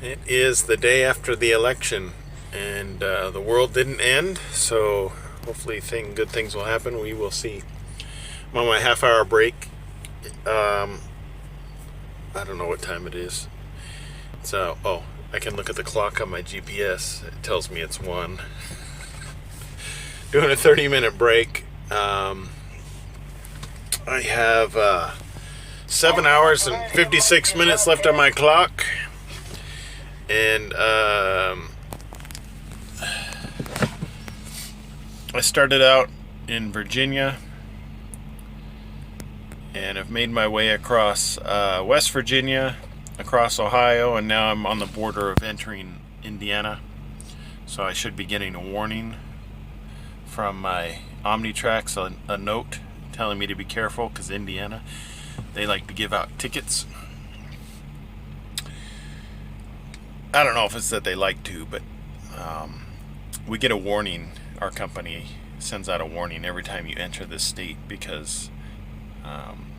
It is the day after the election, and the world didn't end, so hopefully good things will happen. We will see. I'm on my half-hour break. I don't know what time it is. So, I can look at the clock on my GPS. It tells me it's 1. Doing a 30-minute break. I have 7 hours and 56 minutes left on my clock. And I started out in Virginia and I've made my way across West Virginia, across Ohio, and now I'm on the border of entering Indiana. So I should be getting a warning from my OmniTrax, a note telling me to be careful, because Indiana, they like to give out tickets. I don't know if it's that they like to, but we get a warning. Our company sends out a warning every time you enter this state, because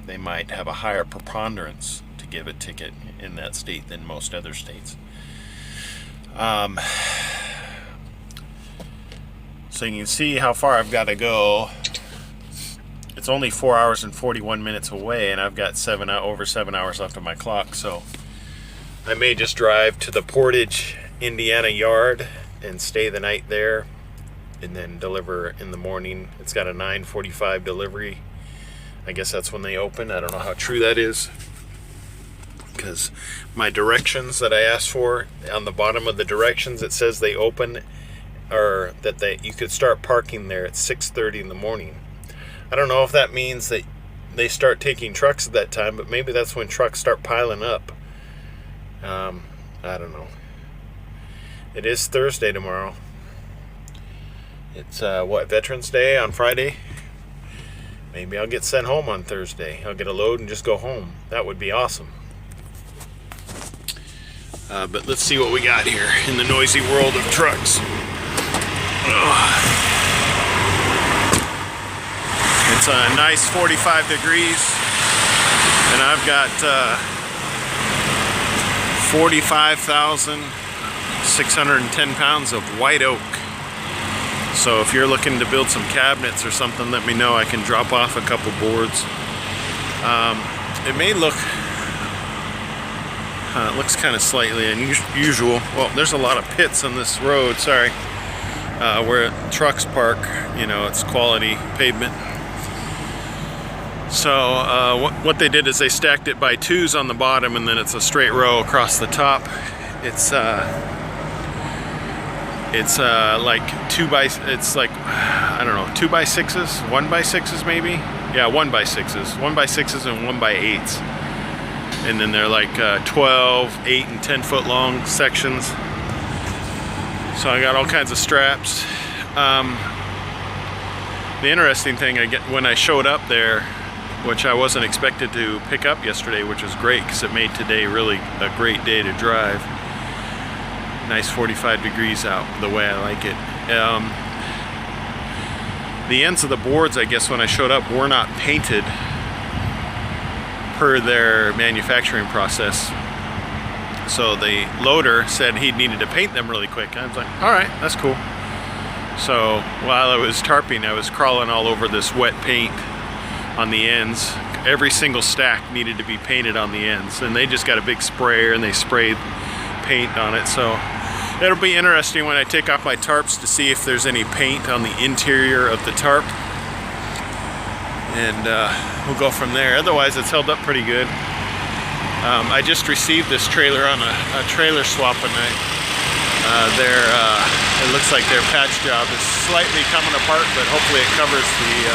they might have a higher preponderance to give a ticket in that state than most other states. So you can see how far I've got to go. It's only 4 hours and 41 minutes away, and I've got over 7 hours left on my clock, so I may just drive to the Portage, Indiana yard and stay the night there and then deliver in the morning. It's got a 9:45 delivery. I guess that's when they open. I don't know how true that is, because my directions that I asked for, on the bottom of the directions it says they open, or that you could start parking there at 6:30 in the morning. I don't know if that means that they start taking trucks at that time, but maybe that's when trucks start piling up. I don't know. It is Thursday tomorrow. It's Veterans Day on Friday. Maybe I'll get sent home on Thursday. I'll get a load and just go home. That would be awesome. But let's see what we got here in the noisy world of trucks. It's a nice 45 degrees, and I've got 45,610 pounds of white oak. So if you're looking to build some cabinets or something, let me know. I can drop off a couple boards. It may look, it looks kind of slightly unusual. Well, there's a lot of pits on this road, sorry, where trucks park. You know, it's quality pavement. So what they did is they stacked it by 2s on the bottom, and then it's a straight row across the top. It's like 2x6s, 1x6s maybe. Yeah, 1x6s, 1x6s and 1x8s, and then they're like 12, 8, and 10 foot long sections. So I got all kinds of straps. The interesting thing when I showed up there, which I wasn't expected to pick up yesterday, which was great because it made today really a great day to drive. Nice 45 degrees out, the way I like it. The ends of the boards, I guess, when I showed up, were not painted per their manufacturing process. So the loader said he needed to paint them really quick. I was like, all right, that's cool. So while I was tarping, I was crawling all over this wet paint on the ends. Every single stack needed to be painted on the ends, and they just got a big sprayer and they sprayed paint on it. So it'll be interesting when I take off my tarps to see if there's any paint on the interior of the tarp, and we'll go from there. Otherwise, it's held up pretty good. I just received this trailer on a trailer swap, and it looks like their patch job is slightly coming apart, but hopefully it covers the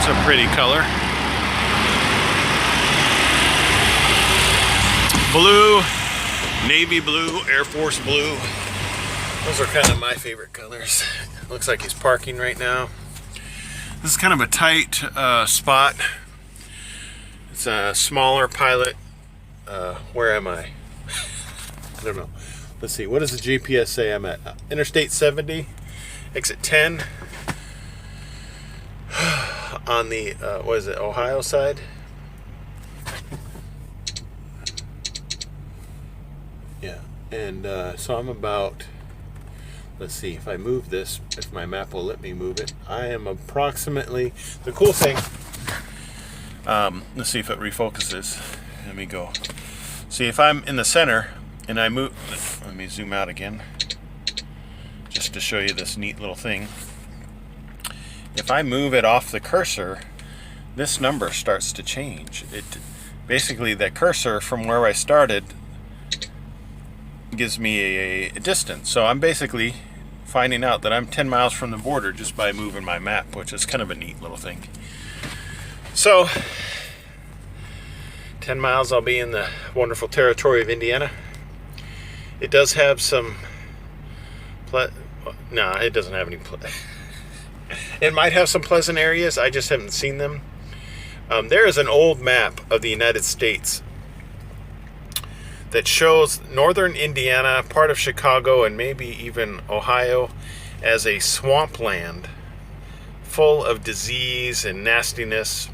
it's a pretty color. Blue, navy blue, Air Force blue. Those are kind of my favorite colors. Looks like he's parking right now. This is kind of a tight spot. It's a smaller Pilot. Where am I? I don't know. Let's see. What does the GPS say I'm at? Interstate 70, exit 10. On the, what is it, Ohio side? Yeah, and so I'm about, let's see, if I move this, if my map will let me move it, I am approximately, the cool thing, let's see if it refocuses. Let me go. See, if I'm in the center and I move, let me zoom out again, just to show you this neat little thing. If I move it off the cursor, this number starts to change. It basically, that cursor from where I started gives me a distance. So I'm basically finding out that I'm 10 miles from the border just by moving my map, which is kind of a neat little thing. So 10 miles, I'll be in the wonderful territory of Indiana. It does have some no, it doesn't have any it might have some pleasant areas, I just haven't seen them. There is an old map of the United States that shows northern Indiana, part of Chicago, and maybe even Ohio as a swampland full of disease and nastiness.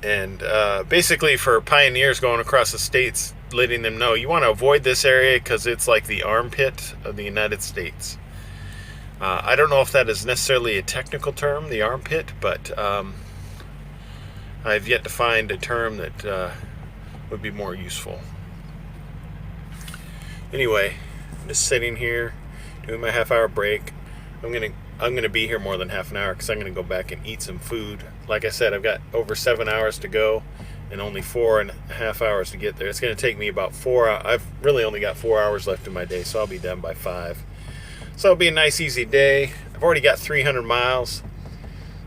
And basically for pioneers going across the states, letting them know you want to avoid this area because it's like the armpit of the United States. I don't know if that is necessarily a technical term, the armpit, but I've yet to find a term that would be more useful. Anyway, I'm just sitting here doing my half-hour break. I'm gonna be here more than half an hour because I'm gonna go back and eat some food. Like I said, I've got over 7 hours to go and only 4.5 hours to get there. It's gonna take me about 4 hours. I've really only got 4 hours left in my day, so I'll be done by 5. So it'll be a nice, easy day. I've already got 300 miles,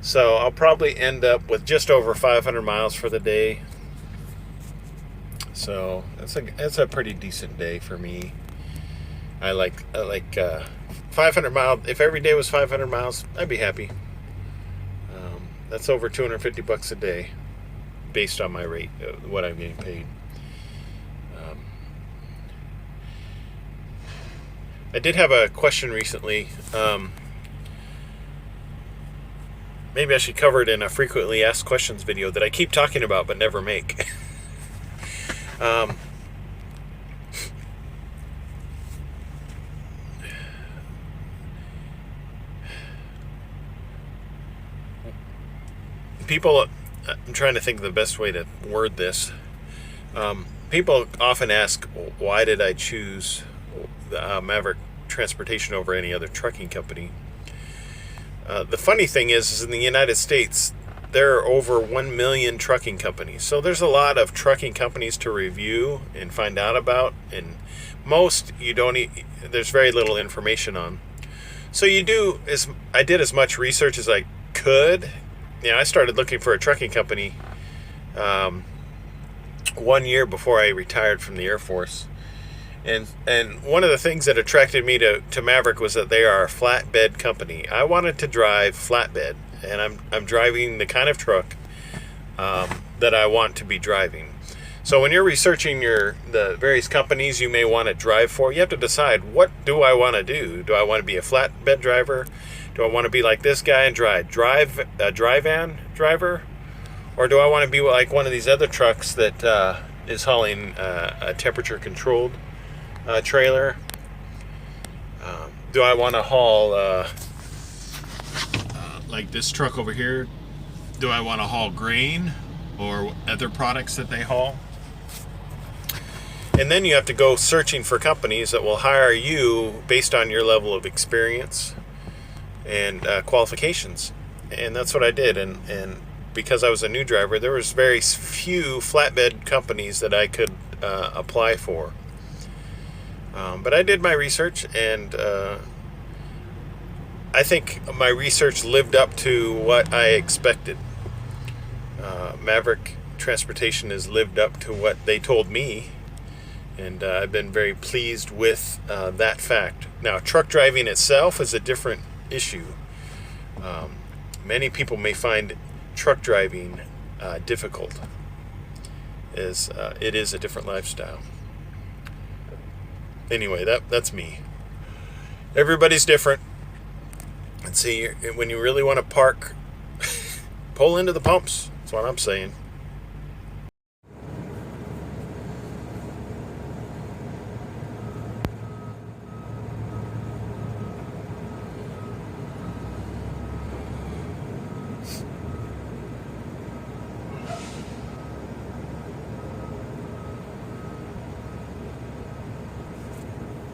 so I'll probably end up with just over 500 miles for the day. So that's a pretty decent day for me. I like 500 miles. If every day was 500 miles, I'd be happy. That's over $250 a day, based on my rate, what I'm getting paid. I did have a question recently. Maybe I should cover it in a frequently asked questions video that I keep talking about but never make. People, I'm trying to think of the best way to word this. People often ask, why did I choose Maverick Transportation over any other trucking company? The funny thing is in the United States, there are over 1 million trucking companies. So there's a lot of trucking companies to review and find out about, and most there's very little information on. So I did as much research as I could. I started looking for a trucking company 1 year before I retired from the Air Force. And one of the things that attracted me to Maverick was that they are a flatbed company. I wanted to drive flatbed, and I'm driving the kind of truck that I want to be driving. So when you're researching the various companies you may want to drive for, you have to decide, what do I want to do? Do I want to be a flatbed driver? Do I want to be like this guy and drive a dry van driver? Or do I want to be like one of these other trucks that is hauling a temperature-controlled trailer? Do I want to haul like this truck over here? Do I want to haul grain or other products that they haul? And then you have to go searching for companies that will hire you based on your level of experience and qualifications. And that's what I did. And because I was a new driver, there was very few flatbed companies that I could apply for. But I did my research, and I think my research lived up to what I expected. Maverick Transportation has lived up to what they told me, and I've been very pleased with that fact. Now, truck driving itself is a different issue. Many people may find truck driving difficult, as it is a different lifestyle. Anyway, that's me. Everybody's different. And see, when you really want to park, pull into the pumps. That's what I'm saying.